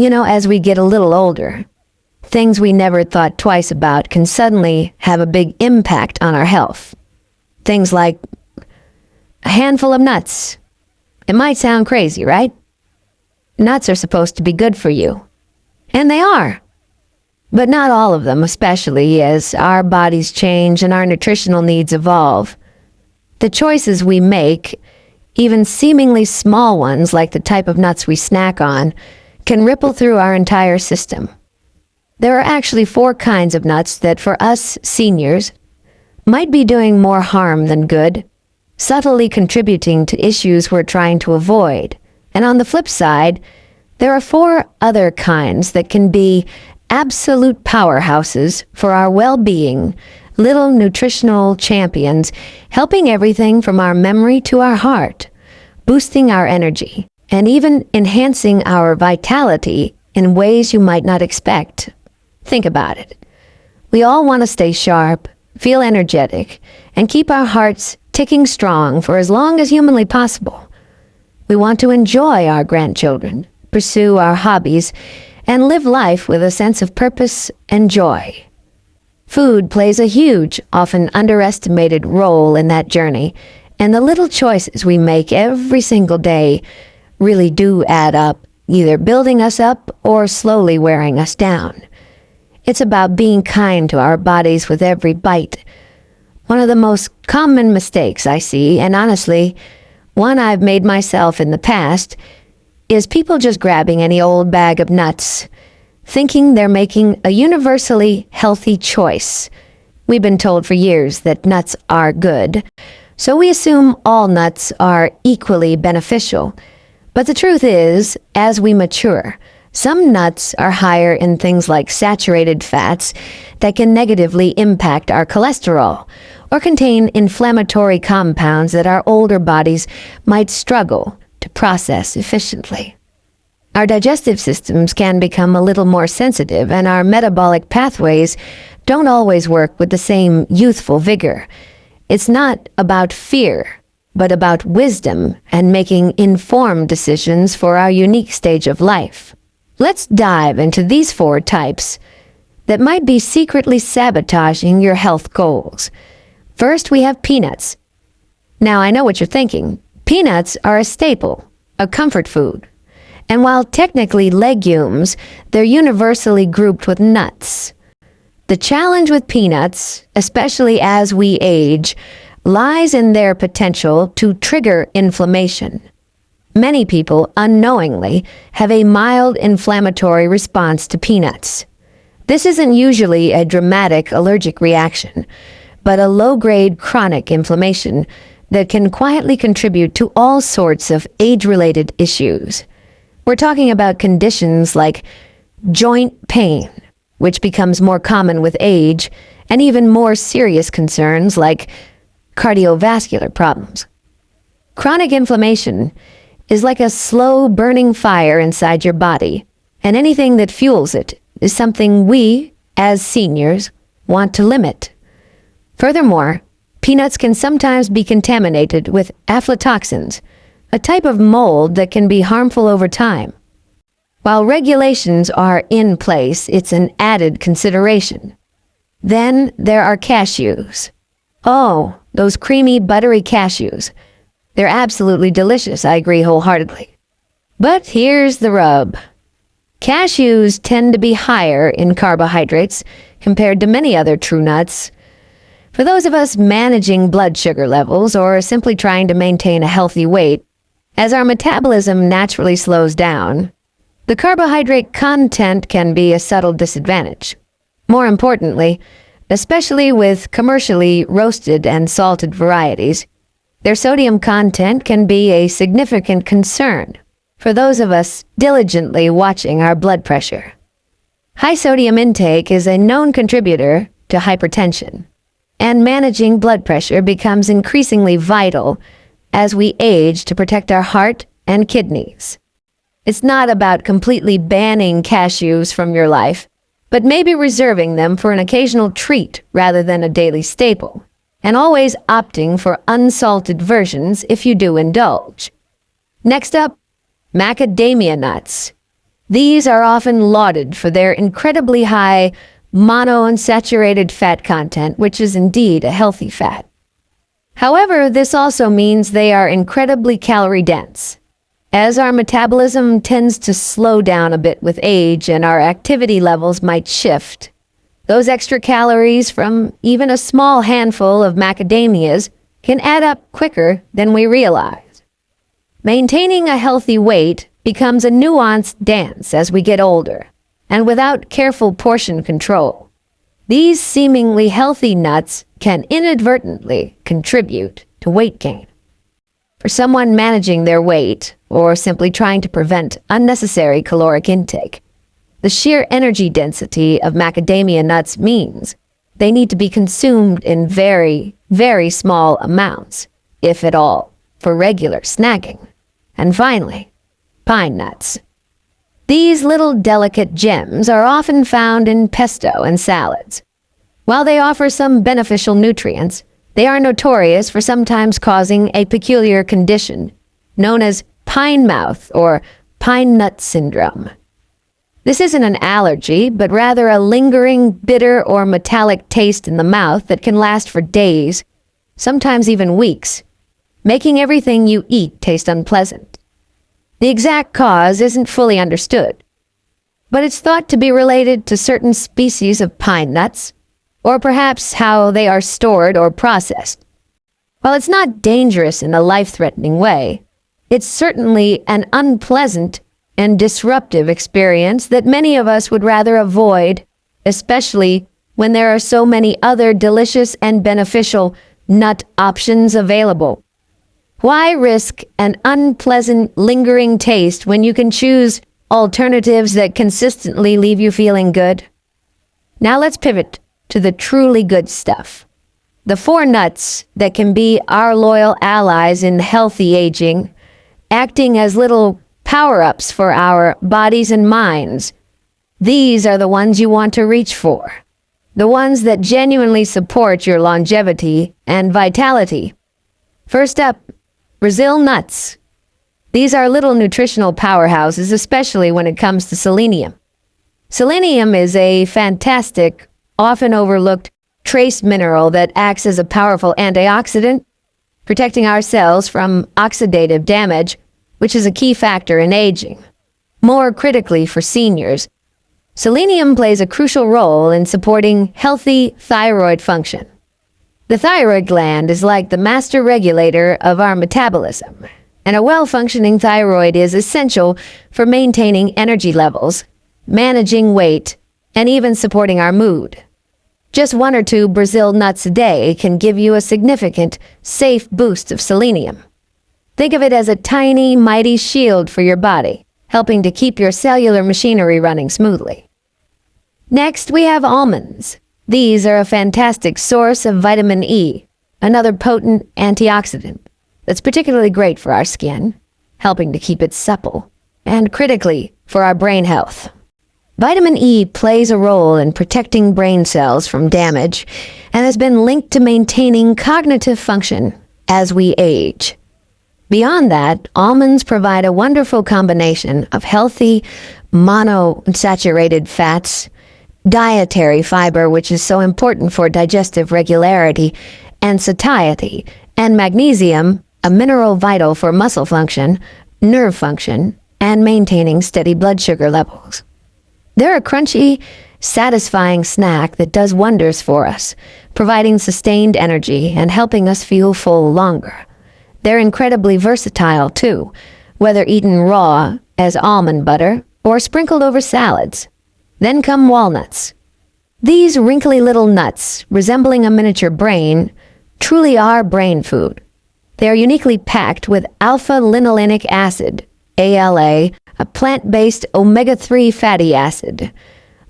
As we get a little older, things we never thought twice about can suddenly have a big impact on our health. Things like a handful of nuts. It might sound crazy, right? Nuts are supposed to be good for you. And they are. But not all of them, especially as our bodies change and our nutritional needs evolve. The choices we make, even seemingly small ones like the type of nuts we snack on, can ripple through our entire system. There are actually 4 kinds of nuts that for us seniors might be doing more harm than good, subtly contributing to issues we're trying to avoid. And on the flip side, there are 4 other kinds that can be absolute powerhouses for our well-being, little nutritional champions, helping everything from our memory to our heart, boosting our energy, and even enhancing our vitality in ways you might not expect. Think about it. We all want to stay sharp, feel energetic, and keep our hearts ticking strong for as long as humanly possible. We want to enjoy our grandchildren, pursue our hobbies, and live life with a sense of purpose and joy. Food plays a huge, often underestimated role in that journey, and the little choices we make every single day really do add up, either building us up or slowly wearing us down. It's about being kind to our bodies with every bite. One of the most common mistakes I see, and honestly, one I've made myself in the past, is people just grabbing any old bag of nuts, thinking they're making a universally healthy choice. We've been told for years that nuts are good, so we assume all nuts are equally beneficial. But the truth is, as we mature, some nuts are higher in things like saturated fats that can negatively impact our cholesterol, or contain inflammatory compounds that our older bodies might struggle to process efficiently. Our digestive systems can become a little more sensitive, and our metabolic pathways don't always work with the same youthful vigor. It's not about fear, but about wisdom and making informed decisions for our unique stage of life. Let's dive into these 4 types that might be secretly sabotaging your health goals. First, we have peanuts. Now, I know what you're thinking. Peanuts are a staple, a comfort food. And while technically legumes, they're universally grouped with nuts. The challenge with peanuts, especially as we age, lies in their potential to trigger inflammation. Many people unknowingly have a mild inflammatory response to peanuts. This isn't usually a dramatic allergic reaction, but a low-grade chronic inflammation that can quietly contribute to all sorts of age-related issues. We're talking about conditions like joint pain, which becomes more common with age, and even more serious concerns like cardiovascular problems. Chronic inflammation is like a slow burning fire inside your body, and anything that fuels it is something we, as seniors, want to limit. Furthermore, peanuts can sometimes be contaminated with aflatoxins, a type of mold that can be harmful over time. While regulations are in place, it's an added consideration. Then there are cashews. Oh, those creamy, buttery cashews. They're absolutely delicious, I agree wholeheartedly. But here's the rub. Cashews tend to be higher in carbohydrates compared to many other true nuts. For those of us managing blood sugar levels or simply trying to maintain a healthy weight, as our metabolism naturally slows down, the carbohydrate content can be a subtle disadvantage. More importantly, especially with commercially roasted and salted varieties, their sodium content can be a significant concern for those of us diligently watching our blood pressure. High sodium intake is a known contributor to hypertension, and managing blood pressure becomes increasingly vital as we age to protect our heart and kidneys. It's not about completely banning cashews from your life, but maybe reserving them for an occasional treat rather than a daily staple, and always opting for unsalted versions if you do indulge. Next up, macadamia nuts. These are often lauded for their incredibly high monounsaturated fat content, which is indeed a healthy fat. However, this also means they are incredibly calorie dense. As our metabolism tends to slow down a bit with age and our activity levels might shift, those extra calories from even a small handful of macadamias can add up quicker than we realize. Maintaining a healthy weight becomes a nuanced dance as we get older, and without careful portion control, these seemingly healthy nuts can inadvertently contribute to weight gain. For someone managing their weight or simply trying to prevent unnecessary caloric intake, the sheer energy density of macadamia nuts means they need to be consumed in very, very small amounts, if at all, for regular snacking. And finally, pine nuts. These little delicate gems are often found in pesto and salads. While they offer some beneficial nutrients, they are notorious for sometimes causing a peculiar condition known as pine mouth or pine nut syndrome. This isn't an allergy, but rather a lingering, bitter or metallic taste in the mouth that can last for days, sometimes even weeks, making everything you eat taste unpleasant. The exact cause isn't fully understood, but it's thought to be related to certain species of pine nuts, or perhaps how they are stored or processed. While it's not dangerous in a life-threatening way, it's certainly an unpleasant and disruptive experience that many of us would rather avoid, especially when there are so many other delicious and beneficial nut options available. Why risk an unpleasant, lingering taste when you can choose alternatives that consistently leave you feeling good? Now let's pivot to the truly good stuff. The 4 nuts that can be our loyal allies in healthy aging, acting as little power-ups for our bodies and minds. These are the ones you want to reach for. The ones that genuinely support your longevity and vitality. First up, Brazil nuts. These are little nutritional powerhouses, especially when it comes to selenium. Selenium is a fantastic, often overlooked trace mineral that acts as a powerful antioxidant, protecting our cells from oxidative damage, which is a key factor in aging. More critically for seniors, selenium plays a crucial role in supporting healthy thyroid function. The thyroid gland is like the master regulator of our metabolism, and a well-functioning thyroid is essential for maintaining energy levels, managing weight, and even supporting our mood. Just 1 or 2 Brazil nuts a day can give you a significant, safe boost of selenium. Think of it as a tiny, mighty shield for your body, helping to keep your cellular machinery running smoothly. Next, we have almonds. These are a fantastic source of vitamin E, another potent antioxidant that's particularly great for our skin, helping to keep it supple, and critically, for our brain health. Vitamin E plays a role in protecting brain cells from damage and has been linked to maintaining cognitive function as we age. Beyond that, almonds provide a wonderful combination of healthy monounsaturated fats, dietary fiber, which is so important for digestive regularity and satiety, and magnesium, a mineral vital for muscle function, nerve function, and maintaining steady blood sugar levels. They're a crunchy, satisfying snack that does wonders for us, providing sustained energy and helping us feel full longer. They're incredibly versatile, too, whether eaten raw as almond butter or sprinkled over salads. Then come walnuts. These wrinkly little nuts, resembling a miniature brain, truly are brain food. They are uniquely packed with alpha-linolenic acid, ALA, a plant-based omega-3 fatty acid.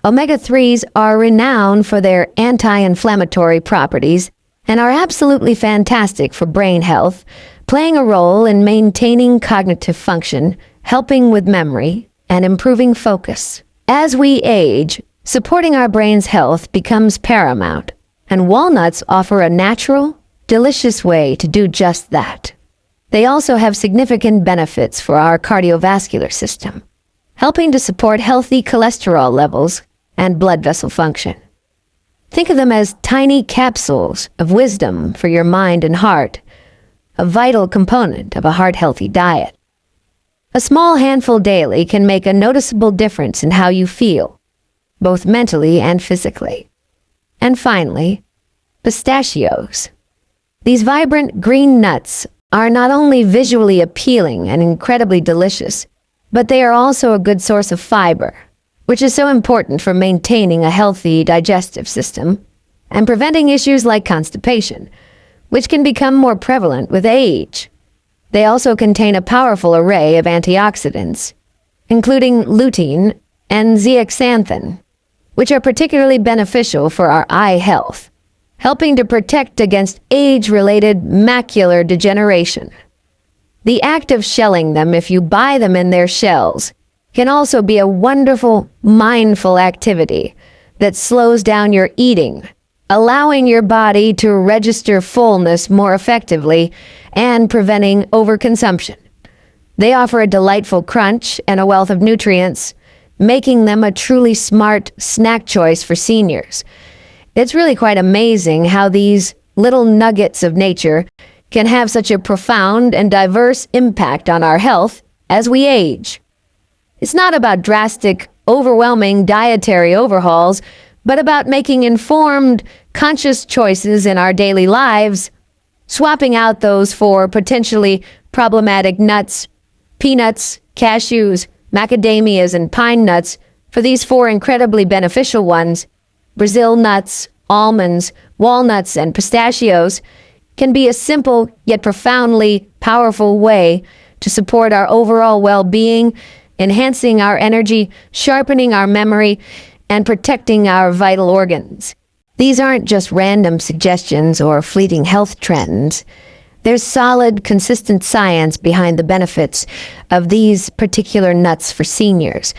Omega-3s are renowned for their anti-inflammatory properties and are absolutely fantastic for brain health, playing a role in maintaining cognitive function, helping with memory, and improving focus. As we age, supporting our brain's health becomes paramount, and walnuts offer a natural, delicious way to do just that. They also have significant benefits for our cardiovascular system, helping to support healthy cholesterol levels and blood vessel function. Think of them as tiny capsules of wisdom for your mind and heart, a vital component of a heart-healthy diet. A small handful daily can make a noticeable difference in how you feel, both mentally and physically. And finally, pistachios. These vibrant green nuts are not only visually appealing and incredibly delicious, but they are also a good source of fiber, which is so important for maintaining a healthy digestive system and preventing issues like constipation, which can become more prevalent with age. They also contain a powerful array of antioxidants, including lutein and zeaxanthin, which are particularly beneficial for our eye health, helping to protect against age-related macular degeneration. The act of shelling them, if you buy them in their shells, can also be a wonderful, mindful activity that slows down your eating, allowing your body to register fullness more effectively and preventing overconsumption. They offer a delightful crunch and a wealth of nutrients, making them a truly smart snack choice for seniors. It's really quite amazing how these little nuggets of nature can have such a profound and diverse impact on our health as we age. It's not about drastic, overwhelming dietary overhauls, but about making informed, conscious choices in our daily lives, swapping out those for potentially problematic nuts, peanuts, cashews, macadamias, and pine nuts for these four incredibly beneficial ones, Brazil nuts, almonds, walnuts, and pistachios, can be a simple yet profoundly powerful way to support our overall well-being, enhancing our energy, sharpening our memory, and protecting our vital organs. These aren't just random suggestions or fleeting health trends. There's solid, consistent science behind the benefits of these particular nuts for seniors,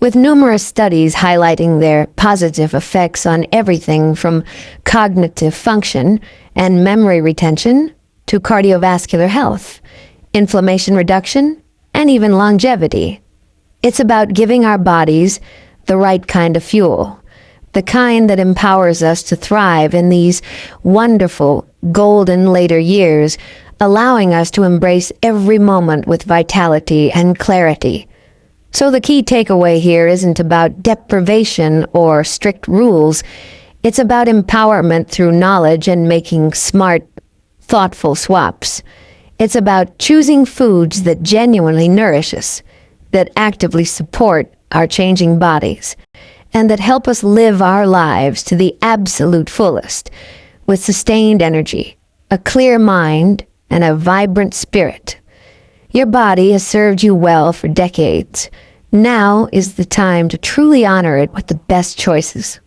with numerous studies highlighting their positive effects on everything from cognitive function and memory retention to cardiovascular health, inflammation reduction, and even longevity. It's about giving our bodies the right kind of fuel, the kind that empowers us to thrive in these wonderful, golden later years, allowing us to embrace every moment with vitality and clarity. So the key takeaway here isn't about deprivation or strict rules. It's about empowerment through knowledge and making smart, thoughtful swaps. It's about choosing foods that genuinely nourish us, that actively support our changing bodies, and that help us live our lives to the absolute fullest, with sustained energy, a clear mind, and a vibrant spirit. Your body has served you well for decades. Now is the time to truly honor it with the best choices.